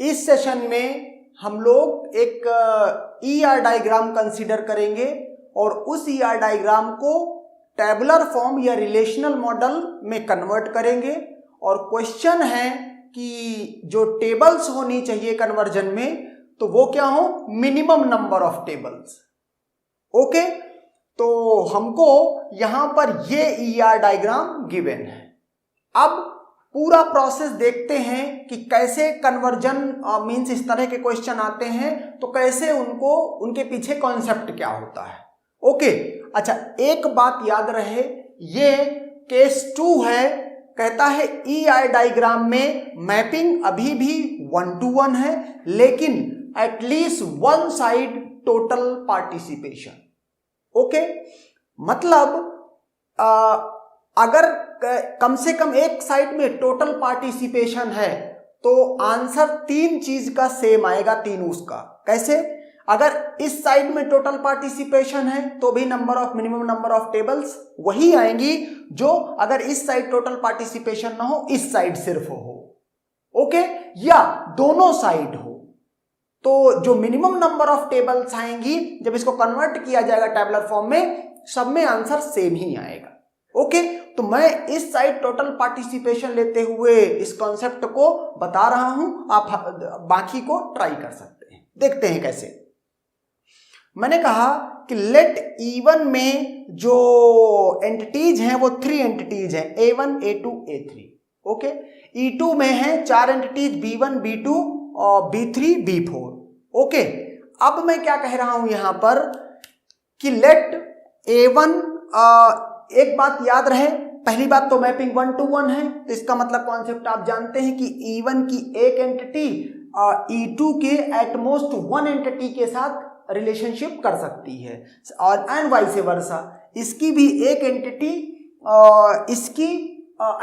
इस सेशन में हम लोग एक ER डायग्राम कंसीडर करेंगे और उस ER डायग्राम को टेबुलर फॉर्म या रिलेशनल मॉडल में कन्वर्ट करेंगे। और क्वेश्चन है कि जो टेबल्स होनी चाहिए कन्वर्जन में, तो वो क्या हो, minimum number of tables. Okay, तो हमको यहां पर ये ER डायग्राम गिवन है। अब पूरा प्रोसेस देखते हैं कि कैसे कन्वर्जन मींस इस तरह के क्वेश्चन आते हैं तो कैसे उनके पीछे कॉन्सेप्ट क्या होता है। ओके, अच्छा एक बात याद रहे, ये केस 2 है, कहता है ER डायग्राम में मैपिंग अभी भी 1 to 1 है, लेकिन at least one side total participation. Okay, मतलब अगर कम से कम एक साइड में टोटल पार्टिसिपेशन है तो आंसर 3 चीज का सेम आएगा, तीनों उसका। कैसे? अगर इस साइड में टोटल पार्टिसिपेशन है तो भी मिनिमम नंबर ऑफ टेबल्स वही आएंगी जो अगर इस साइड टोटल पार्टिसिपेशन ना हो, इस साइड सिर्फ हो। ओके, या दोनों साइड हो, तो जो मिनिमम नंबर ऑफ टेबल्स आएंगी जब इसको कन्वर्ट किया जाएगा टेबुलर फॉर्म में, सब में आंसर सेम ही आएगा। ओके, तो मैं इस साइड टोटल पार्टिसिपेशन लेते हुए इस कॉन्सेप्ट को बता रहा हूं, आप बाकी को ट्राई कर सकते हैं। देखते हैं कैसे। मैंने कहा कि लेट E1 में जो एंटिटीज हैं वो 3 एंटिटीज हैं, A1 A2 A3। Okay, E2 में है 4 एंटिटीज, B1 B2 और B3 B4। ओके, अब मैं क्या कह रहा हूं यहां पर कि लेट A1, एक बात याद रहे, पहली बात तो मैपिंग 1 to 1 है, तो इसका मतलब कॉन्सेप्ट आप जानते हैं कि E1 की एक एंटिटी E2 के एटमोस्ट 1 एंटिटी के साथ रिलेशनशिप कर सकती है, और एंड वाइस वर्सा, इसकी भी एक एंटिटी इसकी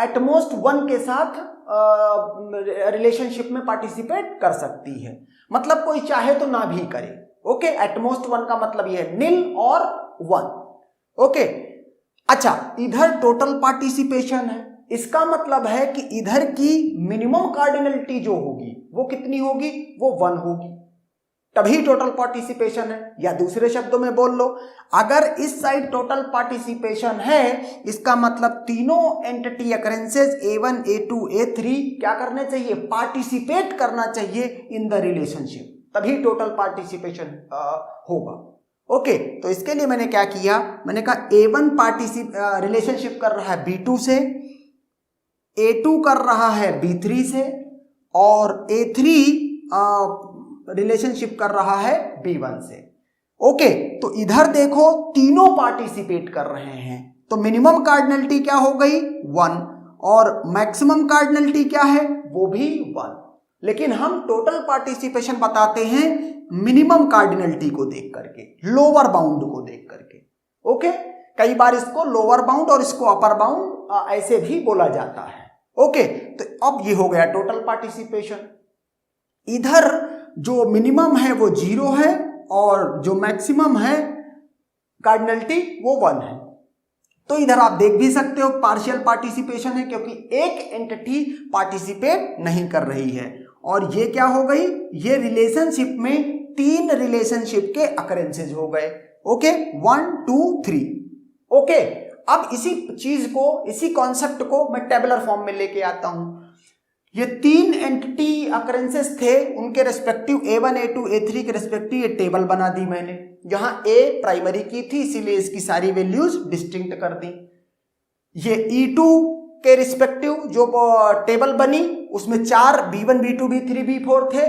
एटमोस्ट 1 के साथ रिलेशनशिप में पार्टिसिपेट कर सकती है। मतलब कोई चाहे तो ना भी करे। ओके, एटमोस्ट 1 का मतलब ये है निल और 1। ओके, अच्छा इधर टोटल पार्टिसिपेशन है, इसका मतलब है कि इधर की मिनिमम कार्डिनलिटी जो होगी वो कितनी होगी, वो 1 होगी, तभी टोटल पार्टिसिपेशन है। या दूसरे शब्दों में बोल लो, अगर इस साइड टोटल पार्टिसिपेशन है, इसका मतलब तीनों entity occurrences A1 A2 A3 क्या करने चाहिए, पार्टिसिपेट करना चाहिए इन द रिलेशनशिप, तभी टोटल पार्टिसिपेशन होगा। ओके, तो इसके लिए मैंने क्या किया, मैंने कहा A1 रिलेशनशिप कर रहा है B2 से, A2 कर रहा है B3 से, और A3 रिलेशनशिप कर रहा है B1 से। ओके, तो इधर देखो तीनों पार्टिसिपेट कर रहे हैं, तो मिनिमम कार्डिनलिटी क्या हो गई, 1, और मैक्सिमम कार्डिनलिटी क्या है, वो भी 1। लेकिन हम टोटल पार्टिसिपेशन बताते हैं मिनिमम कार्डिनलिटी को देख करके, लोअर बाउंड को देख करके। ओके, कई बार इसको लोअर बाउंड और इसको अपर बाउंड ऐसे भी बोला जाता है। ओके, तो अब ये हो गया टोटल पार्टिसिपेशन। इधर जो मिनिमम है वो 0 है और जो मैक्सिमम है कार्डिनलिटी वो 1 है। तो इधर आप देख भी सकते हो पार्शियल पार्टिसिपेशन है, क्योंकि एक एंटिटी पार्टिसिपेट नहीं कर रही है। और ये क्या हो गई, ये रिलेशनशिप में 3 रिलेशनशिप के अकरेंसेज हो गए। ओके, 1 2 3। ओके, अब इसी चीज को, इसी कॉन्सेप्ट को मैं टेबुलर फॉर्म में लेके आता हूं। ये 3 एंटिटी अकरेंसेस थे, उनके रेस्पेक्टिव A1 A2 A3 के रेस्पेक्टिव ये टेबल बना दी मैंने। यहां A प्राइमरी की थी, इसीलिए इसकी सारी वैल्यूज डिस्टिंक्ट कर दी। ये E2 के रिस्पेक्टिव जो टेबल बनी उसमें 4 B1 B2 B3 B4 थे,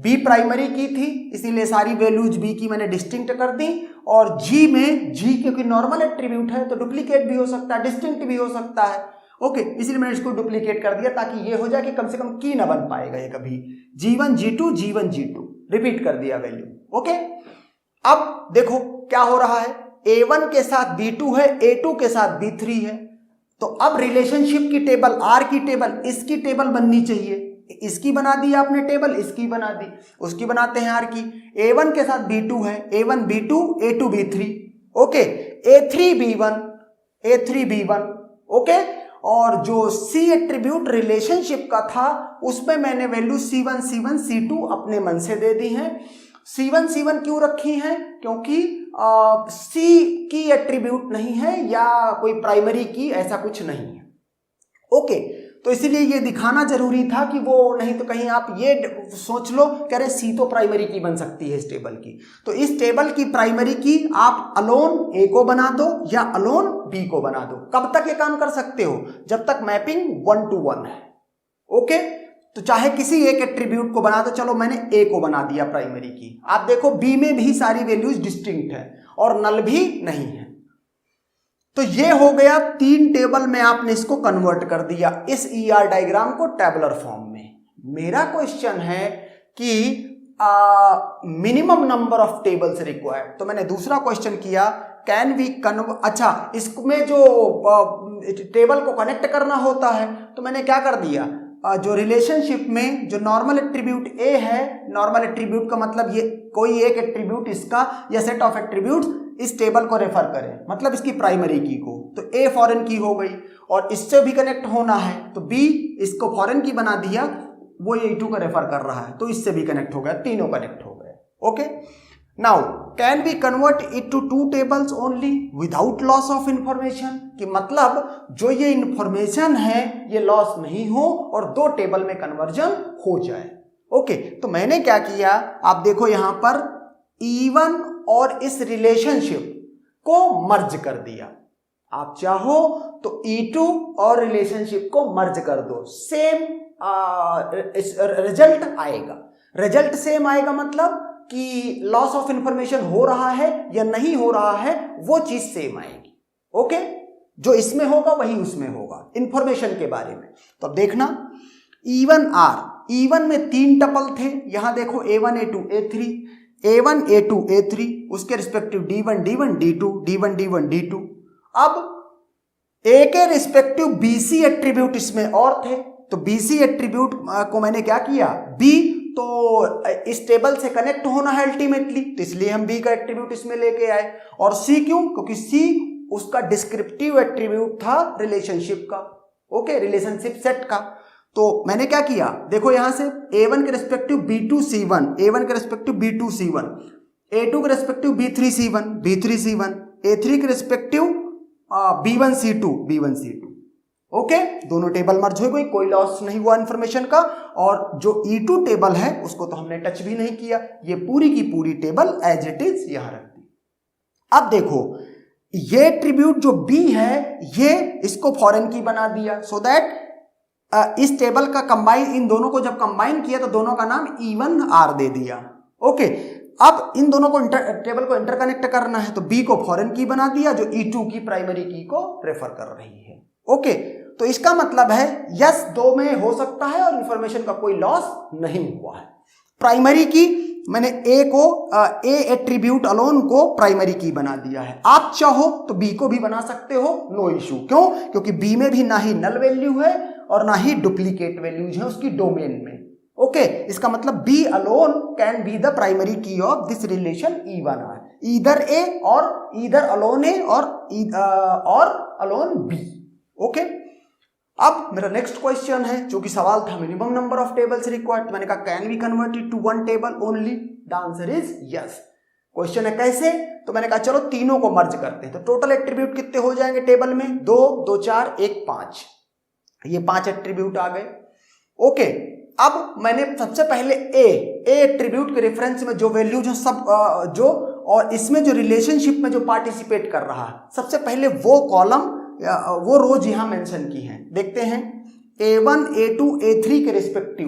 B प्राइमरी की थी, इसीलिए सारी वैल्यूज B की मैंने डिस्टिंक्ट कर दी। और G में, G क्योंकि नॉर्मल एट्रीब्यूट है तो डुप्लीकेट भी हो सकता है, डिस्टिंक्ट भी हो सकता है। ओके, इसलिए मैंने इसको डुप्लीकेट कर दिया ताकि ये हो जाए कि कम से कम की ना बन पाएगा ये कभी। G1 G2 G1 G2 repeat कर दिया वैल्यू। ओके, अब देखो क्या हो रहा है, A1 के साथ B2 है, A2 के साथ B3 है, तो अब रिलेशनशिप की टेबल, R की टेबल, इसकी टेबल बननी चाहिए। इसकी बना दी आपने टेबल, इसकी बना दी, उसकी बनाते हैं R की। A1 के साथ B2 है, A1 B2 A2 B3। Okay, A3 B1 A3 B1। Okay, और जो सी एट्रीब्यूट रिलेशनशिप का था उसमें मैंने वैल्यू C1 C1 C2 अपने मन से दे दी हैं। C1 C1 क्यों रखी हैं? क्योंकि सी की एट्रीब्यूट नहीं है या कोई प्राइमरी की ऐसा कुछ नहीं है। ओके, तो इसीलिए ये दिखाना जरूरी था कि वो, नहीं तो कहीं आप ये सोच लो कि अरे सी तो प्राइमरी की बन सकती है इस टेबल की। तो इस टेबल की प्राइमरी की आप अलोन ए को बना दो या अलोन बी को बना दो। कब तक ये काम कर सकते हो? जब तक मैपिंग 1 to 1 है। ओके, तो चाहे किसी एक एट्रीब्यूट को बना दो। चलो मैंने ए को बना दिया प्राइमरी की। आप देखो बी में भी सारी वैल्यूज डिस्टिंक्ट है और नल भी नहीं है। तो ये हो गया 3 टेबल में आपने इसको कन्वर्ट कर दिया इस ER डायग्राम को टेबलर फॉर्म में। मेरा क्वेश्चन है कि minimum number of tables required. तो मैंने दूसरा क्वेश्चन किया, कैन वी अच्छा इसमें जो टेबल को कनेक्ट करना होता है तो मैंने क्या कर दिया, जो रिलेशनशिप में जो नॉर्मल एट्रीब्यूट ए है, नॉर्मल एट्रीब्यूट का मतलब ये कोई एक एट्रीब्यूट इसका या सेट ऑफ एट्रीब्यूट्स इस टेबल को रेफर करें, मतलब इसकी प्राइमरी की को। तो ए फॉरेन की हो गई और इससे भी कनेक्ट होना है तो बी इसको फॉरेन की बना दिया, वो E2 को रेफर कर रहा है तो इससे भी कनेक्ट हो गया, तीनों कनेक्ट हो गए। Okay, now can we convert it to 2 tables only without loss of information, कि मतलब जो ये इंफॉर्मेशन है ये लॉस नहीं हो और 2 टेबल में कन्वर्जन हो जाए। ओके, तो मैंने क्या किया, आप देखो यहां पर E1 और इस रिलेशनशिप को मर्ज कर दिया। आप चाहो तो E2 और रिलेशनशिप को मर्ज कर दो, सेम रिजल्ट आएगा। रिजल्ट सेम आएगा मतलब कि लॉस ऑफ इंफॉर्मेशन हो रहा है या नहीं हो रहा है वो चीज सेम आएगी। ओके, जो इसमें होगा वही उसमें होगा इंफॉर्मेशन के बारे में। तो अब देखना E1R, E1 में 3 टपल थे, यहां देखो A1 A2 A3, A1 A2 A3, उसके respective D1 D1 D2 D1 D1 D2। अब A के रिस्पेक्टिव BC एट्रीब्यूट इसमें और थे, तो BC एट्रीब्यूट को मैंने क्या किया, B तो इस टेबल से कनेक्ट होना है अल्टीमेटली, तो इसलिए हम B का एट्रीब्यूट इसमें लेके आए। और C क्यों? क्योंकि C उसका डिस्क्रिप्टिव एट्रीब्यूट था रिलेशनशिप का। ओके, रिलेशनशिप सेट का। तो मैंने क्या किया, देखो यहां से A1 के रिस्पेक्टिव B2 C1, A1 के रिस्पेक्टिव B2 C1, A2 के respective B3 C1 B3 C1, A3 के respective B1 C2 B1 C2। Okay, दोनों टेबल मर्ज हो गई, कोई लॉस नहीं हुआ इंफॉर्मेशन का। और जो E2 टेबल है उसको तो हमने टच भी नहीं किया, ये पूरी की पूरी टेबल एज इट इज यहां रख दी। अब देखो ये एट्रीब्यूट जो B है ये इसको फॉरेन की बना दिया, सो दैट इस टेबल का कंबाइन, इन दोनों को जब कंबाइन किया तो दोनों का नाम E1R दे दिया। ओके, अब इन दोनों को टेबल को इंटरकनेक्ट करना है तो B को फॉरेन की बना दिया जो E2 की प्राइमरी की को रेफर कर रही है। ओके, तो इसका मतलब है यस 2 में हो सकता है और इंफॉर्मेशन का कोई लॉस नहीं हुआ है। प्राइमरी की मैंने A को A एट्रीब्यूट अलोन को प्राइमरी की बना दिया है। आप चाहो तो B को भी बना सकते हो, नो इशू। क्यों? क्योंकि B में भी ना ही नल वैल्यू है और ना ही डुप्लीकेट वैल्यूज है उसकी डोमेन में। ओके, इसका मतलब B alone can be the primary key of this relation E1R, either A और ईदर अलोन A और अलोन B। ओके, अब मेरा नेक्स्ट क्वेश्चन है जो कि सवाल था minimum number of tables required. मैंने कहा can we convert it to 1 table only, the answer is yes. Question है कैसे, तो मैंने कहा चलो तीनों को मर्ज करते हैं। तो टोटल एट्रीब्यूट कितने हो जाएंगे टेबल में, 2 2 4 1 5, ये 5 एट्रीब्यूट आ गए। ओके, अब मैंने सबसे पहले ए एट्रीब्यूट के रेफरेंस में जो वैल्यू जो सब जो और इसमें जो रिलेशनशिप में जो पार्टिसिपेट कर रहा है, सबसे पहले वो कॉलम वो रोज यहां मेंशन की हैं। देखते हैं A1 A2 A3 के रिस्पेक्टिव,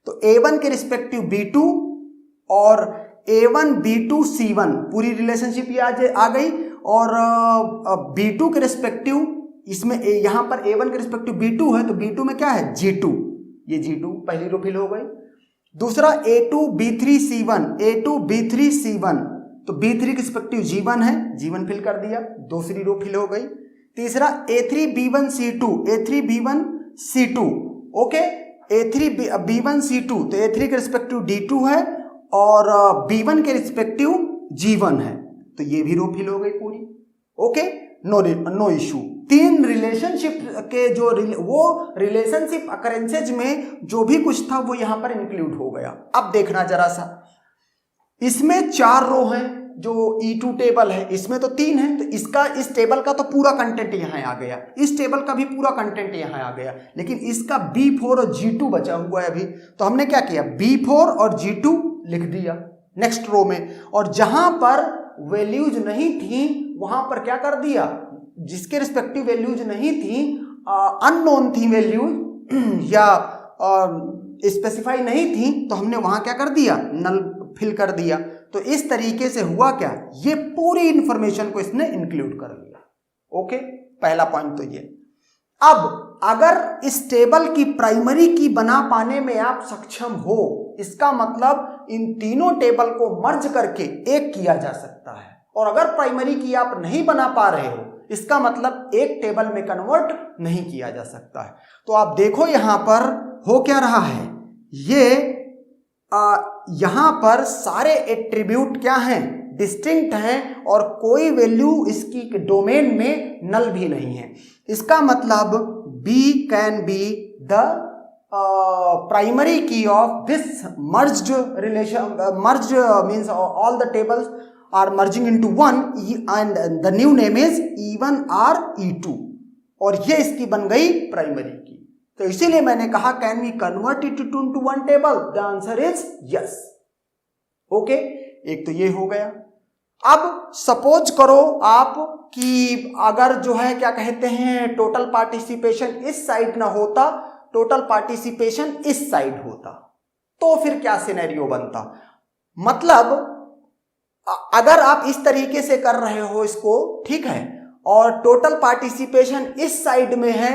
तो A1 के रिस्पेक्टिव B2 और A1 B2 C1 पूरी रिलेशनशिप ये आ गई। और B2 के रिस्पेक्टिव इसमें यहां पर A1 के रिस्पेक्टिव B2 है तो B2 में क्या है G2, ये G2 पहली रो फिल हो गई। दूसरा A2 B3 C1, A2 B3 C1, तो B3 के रिस्पेक्टिव G1 है, G1 फिल कर दिया, दूसरी रो फिल हो गई। तीसरा A3 B1 C2, A3 B1 C2, okay, A3 B1 C2, तो A3 के रिस्पेक्टिव D2 है और B1 के रिस्पेक्टिव G1 है, तो ये भी रो फिल हो गई पूरी। Okay, no issue. तीन रिलेशनशिप के जो वो रिलेशनशिप अकरेंसेज में जो भी कुछ था वो यहां पर इंक्लूड हो गया। अब देखना जरा सा, इसमें 4 रो हैं, जो E2 टेबल है इसमें तो 3 है, तो इसका इस टेबल का तो पूरा कंटेंट यहाँ आ गया, इस टेबल का भी पूरा कंटेंट यहाँ आ गया, लेकिन इसका B4 और G2 बचा हुआ है अभी। तो हमने क्या किया, B4 और G2 लिख दिया नेक्स्ट रो में, और जहां पर वैल्यूज नहीं थी वहां पर क्या कर दिया, जिसके रिस्पेक्टिव वैल्यूज नहीं थी, अननोन थी वैल्यूज या स्पेसिफाई नहीं थी, तो हमने वहां क्या कर दिया, नल फिल कर दिया। तो इस तरीके से हुआ क्या, ये पूरी इंफॉर्मेशन को इसने इंक्लूड कर लिया। ओके, पहला पॉइंट तो ये। अब अगर इस टेबल की प्राइमरी की बना पाने में आप सक्षम हो, इसका मतलब इन तीनों टेबल को मर्ज करके एक किया जा सकता है, और अगर प्राइमरी की आप नहीं बना पा रहे हो, इसका मतलब एक टेबल में कन्वर्ट नहीं किया जा सकता है। तो आप देखो यहां पर हो क्या रहा है, ये यहां पर सारे एट्रीब्यूट क्या हैं, डिस्टिंक्ट हैं, और कोई वैल्यू इसकी डोमेन में नल भी नहीं है। इसका मतलब B can be the primary key of this merged relation, merged means all the tables are merging into one, and the new name is E1 or E2, और ये इसकी बन गई प्राइमरी की। तो इसीलिए मैंने कहा can we convert it to one table, the answer is yes. Okay, एक तो ये हो गया। अब सपोज करो आप कि अगर जो है क्या कहते हैं, टोटल पार्टिसिपेशन इस साइड ना होता, टोटल पार्टिसिपेशन इस साइड होता, तो फिर क्या सिनेरियो बनता। मतलब अगर आप इस तरीके से कर रहे हो इसको, ठीक है, और टोटल पार्टिसिपेशन इस साइड में है,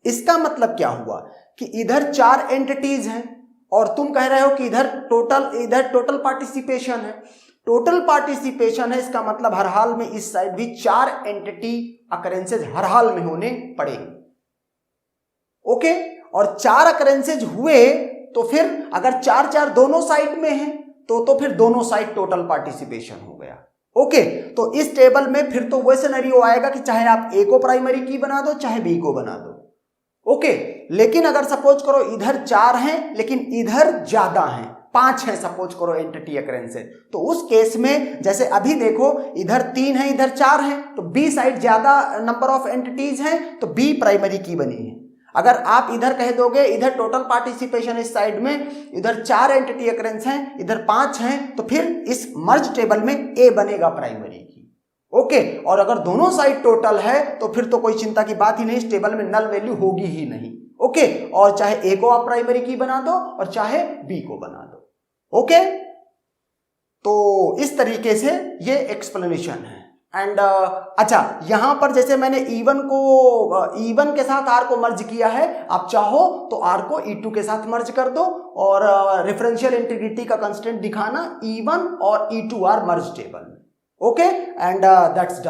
इसका मतलब क्या हुआ कि इधर 4 एंटिटीज हैं और तुम कह रहे हो कि इधर टोटल पार्टिसिपेशन है। टोटल पार्टिसिपेशन है, इसका मतलब हर हाल में इस साइड भी 4 एंटिटी अकरेंसेज हर हाल में होने पड़ेंगे। ओके, और 4 अकरेंसेज हुए तो फिर अगर 4 दोनों साइड में हैं तो फिर दोनों साइड टोटल पार्टिसिपेशन हो गया। ओके, तो इस टेबल में फिर तो वो सिनेरियो आएगा कि चाहे आप A को प्राइमरी की बना दो, चाहे B को बना दो। ओके, लेकिन अगर सपोज करो इधर 4 हैं लेकिन इधर ज्यादा हैं, 5 हैं सपोज करो एंटिटी अकरेंसेज, तो उस केस में जैसे अभी देखो इधर 3 है इधर 4 है, तो B साइड ज्यादा नंबर ऑफ एंटिटीज हैं तो B प्राइमरी की बनी है। अगर आप इधर कह दोगे इधर टोटल पार्टिसिपेशन इस साइड में, इधर 4 एंटिटी अकरेंस हैं, इधर 5 हैं, तो फिर इस मर्ज टेबल में A बनेगा प्राइमरी की। ओके, और अगर दोनों साइड टोटल है तो फिर तो कोई चिंता की बात ही नहीं, इस टेबल में नल वैल्यू होगी ही नहीं। ओके, और चाहे A को आप प्राइमरी की बना दो और चाहे B को बना दो। ओके, तो इस तरीके से ये एक्सप्लेनेशन है। एंड अच्छा, यहां पर जैसे मैंने E1 के साथ R को मर्ज किया है, आप चाहो तो R को E2 के साथ मर्ज कर दो, और रेफरेंशियल इंटीग्रिटी का कंस्टेंट दिखाना E1 और E2 आर मर्ज टेबल में। Okay, and that's done.